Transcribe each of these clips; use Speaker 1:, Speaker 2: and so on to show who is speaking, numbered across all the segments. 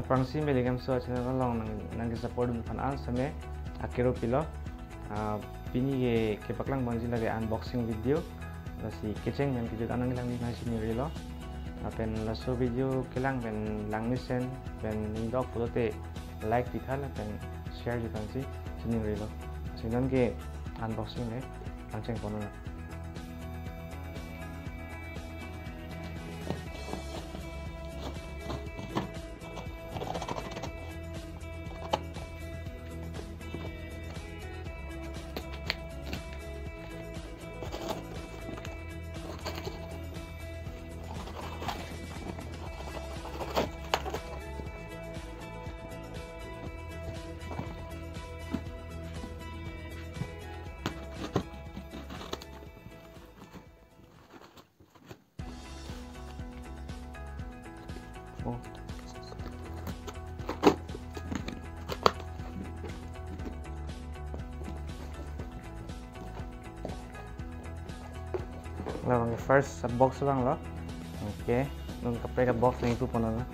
Speaker 1: Aprangsi meligam so channel long nang support pan an same akiro pilo pini ke paklang bangji lage unboxing video si kitchen men kijut anang lang ni sini rilo pen laso video kelang pen lang misen pen indok pulote like dikhala pen share di kansi sini rilo sinan ke unboxing ne langsung kono na first sa box lang lo. Okay, nung kapre ka box na ito puno na.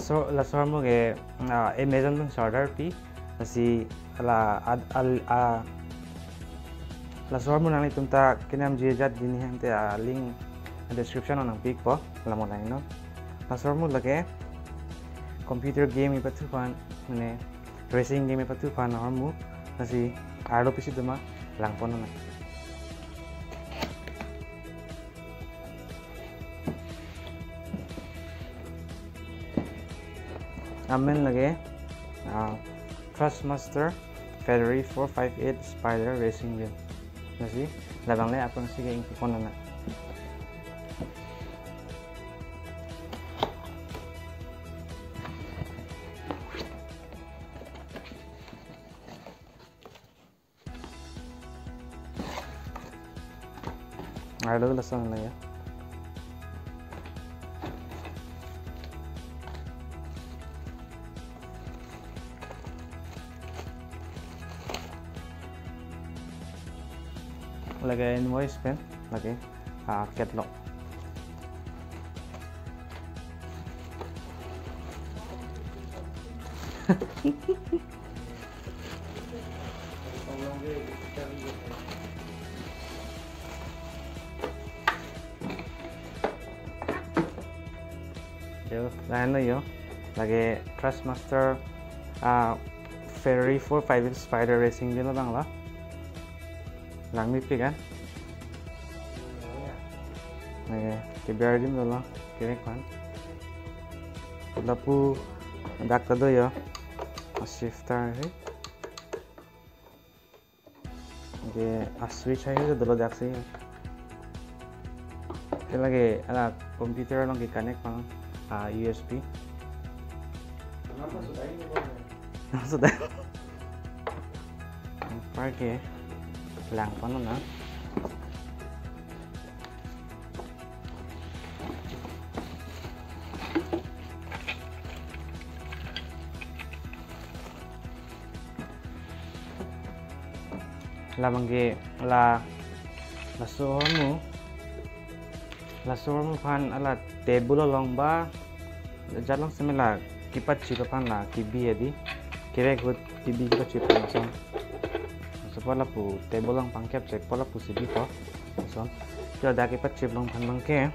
Speaker 1: Lasor mo ke Amazon dun order pi asi lasor mo nang itumta kinam jejat dini hante link description nang pic po lamo nang no lasor mo lage computer game ipatu pan mane racing game ipatu pan mo asi aro pisi duma lang po na amen lagi Trustmaster Ferrari 458 Spider Racing Wheel nasi labang le apang sige ing pon na ada lasang na ya lagay invoice pen lagay catalog yo ano yo lagay Trustmaster Ferrari 458 Spider Racing Wheel bang lah lang mipi kan biar dim dulu kira kan lapu dak tado ya shifter oke switch aja dulu dak sih lagi ada komputer lagi connect pang USB sudah pakai lang pa nun labangge lasor mo pan ala table long ba jalong semela kipat chipa pan la kibi edi kire gut kibi ko chipa son pala pu table lang pangkep cek pala pu sibi ko so jo da ke pat chip long pan mang ke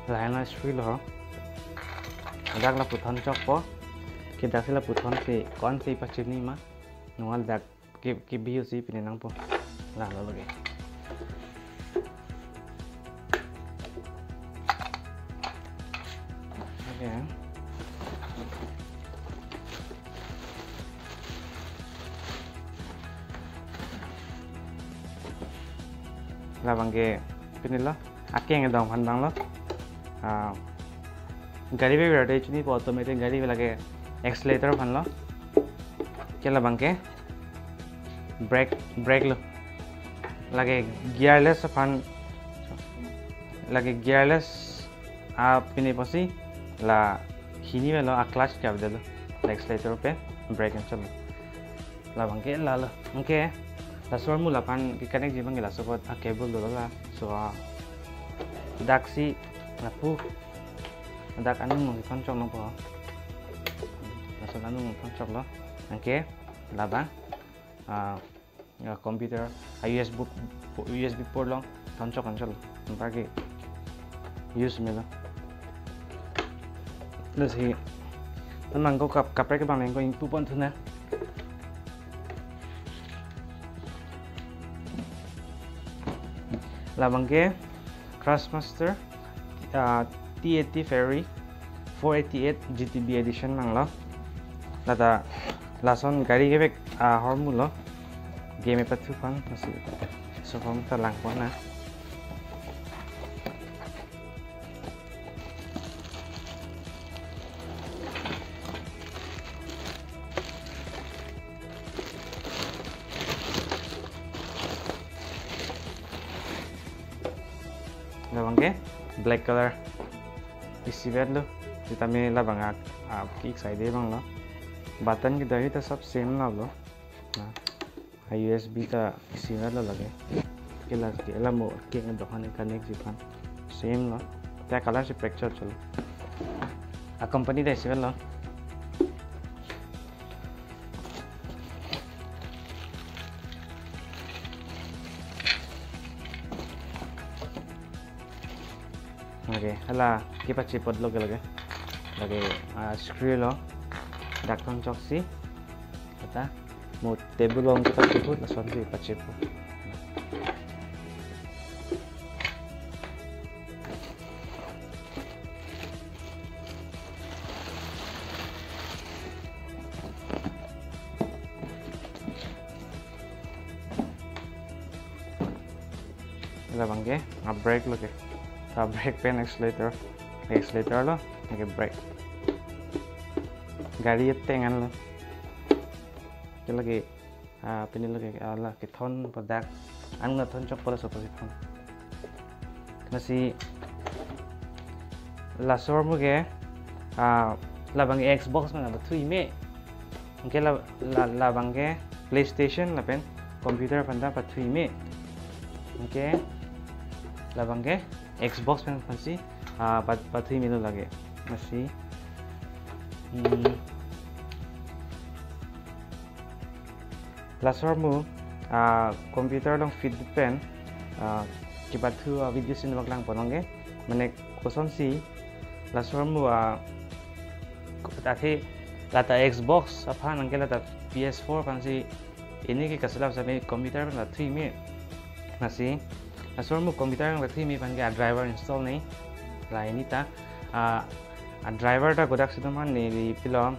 Speaker 1: laina screen lo dak la pu thon chok po ke dak la pu thon se kon se pa chip ni ma nual dak ke bi si pinenang po la lo ge ya. Là bằng cái pin lo aking edong handang lo gari be berade chuni po automatic gari be lage accelerator phan lo kela bang ke brake lo lage gearless phan lage gearless pini posi la hini me lo a clutch kya de lo accelerator pe brake and chalo la bang ke la lo okay la sor mu la pan ki connect ji bang la so a cable do la so dak si na pu dak anu mo thon chok no po la so anu mo thon chok lo okay la bang computer USB port long thon chok an chalo pa ki use me lo le si nang ko kap ke bang leng ko in pu pon thuna labang ke Craftsmaster T80 Ferry 488 GTB edition mang lo lada lason gari ke bek hormu lo game patu pan masih so form ta lang po na labang ke black color isi bed lo kita me labang kick side bang lo button ki dari ta sab same lo USB ta isi bed lo lage kila ke la mo ke dokan connect jipan same lo ta color se picture chalo company da isi bed lo okay hala kita cipot lo lage screw lo dakon choksi kata mo table lo kita cipot lason di pacipot hala bangke brake lo ke brake pen accelerator lo okay brake gari tengan lo ke lagi pini lagi ala ke thon product ang na thon chok pala so pasi thon nasi la sor mo ke la bang Xbox man ba thui me ke la bang ke PlayStation la pen computer panda pa thui me okay la bang ke Xbox pen fancy pathui milo lage masih lasor mu computer long feed pen ki pathu video sin lang pononge mane koson si lasor mu tathi lata Xbox apa nangke lata PS4 fancy ini ki kasala sabe computer pen pathui me masih lasor mu computer ng pathui me pan ke driver install nei la ini ta driver ta godak sidaman ni pilo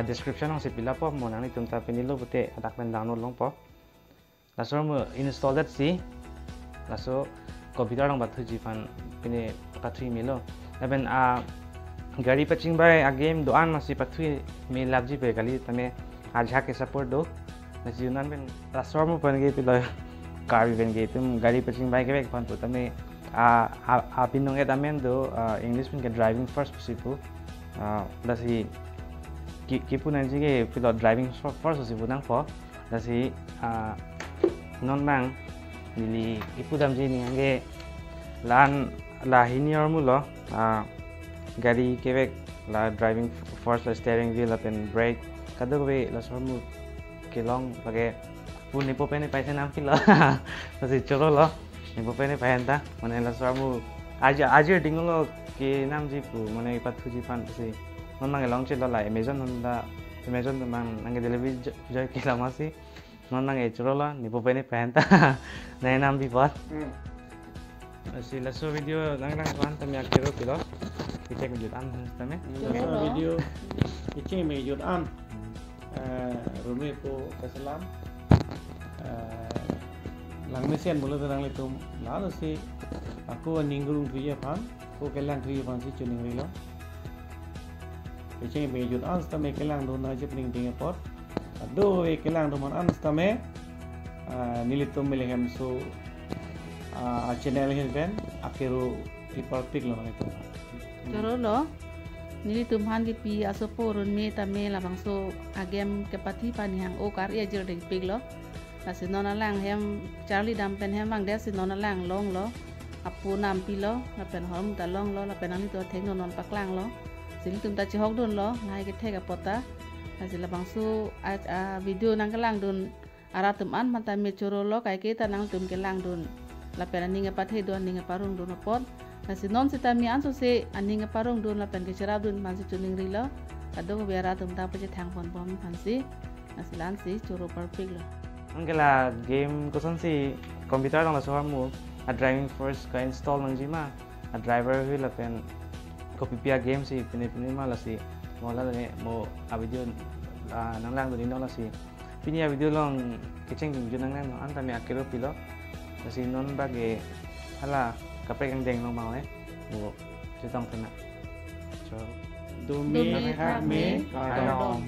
Speaker 1: description ng si pila po mo nang itum ta pinilo bute adak pen download long po laso mo install that si laso computer ng bathu jipan pine pathui milo even gari paching bai game doan masi pathui me labji pe gali tame ajha ke support do nasi unan pen laso mo pan ge pilo car event ge tum gari paching bai ke pan to tame pinong etamen do English pun ke driving first posipu dasi kipu nanti ke pilot driving first posipu nang po dasi non mang nili kipu dam ji ni angge lan la hinior mulo gari kebek la driving first la steering wheel pen brake kado be la sormu kelong pake pun nipo pene paisa nam pilo dasi cholo lo nipo pene paenta mane la sormu aja dingolo ke nam ji pu mane pathu ji pan si non mang long chelo la Amazon mang nang delivery joy ke la masi non mang e cholo la nipo pene paenta na nam bi pat si la so video lang kan tam yak kero pilo kecek wujud an sistemnya.
Speaker 2: Sa video kecil me wujud an. Rumah itu keselam. Lang mesin mula terang itu lalu si aku ninggulung tujuh pan, aku kelang tujuh pan si cuning rilo. Kecil me wujud an, setame kelang do na je pening tinggal pot. Aduh, kelang do man an setame nilitum milihem so channel hin ben akhiru ipalpik lo itu.
Speaker 3: Joro lo nili tumhan ki pi asopo run me ta me la bangso agem ke pati pani hang o kar ya jir de pig lo la si nona lang hem Charlie dam pen hem bang de si nona lang long lo apu nam pi lo la pen hom ta long lo la pen ani to theng non pak lang lo si tum ta chi hok dun lo ngai ke thega pota la si la bangso video nang ke lang dun ara tum an man ta me choro lo kai ke ta nang tum ke lang dun la pen ani nge pat he don ni nge parung dun pot nasi non sita mi anso se aning parung dun la pen ke cerab dun man si tuning rilo kado biara tum ta paje thang pon pom fansi nasi lan si choro perfect lo
Speaker 1: Angkela game kuson si komputer lang la sohar mo a driving first ka install nang jima a driver hui la pen copy pia game si pini ma la si mo la ne mo a video nang lang dun la si pini a video long kecheng video nang lang an ta mi akiro pilo la si non bage hala kapre kang deng long mau mo chitong tena so
Speaker 2: Dumi hak me
Speaker 1: Kardom.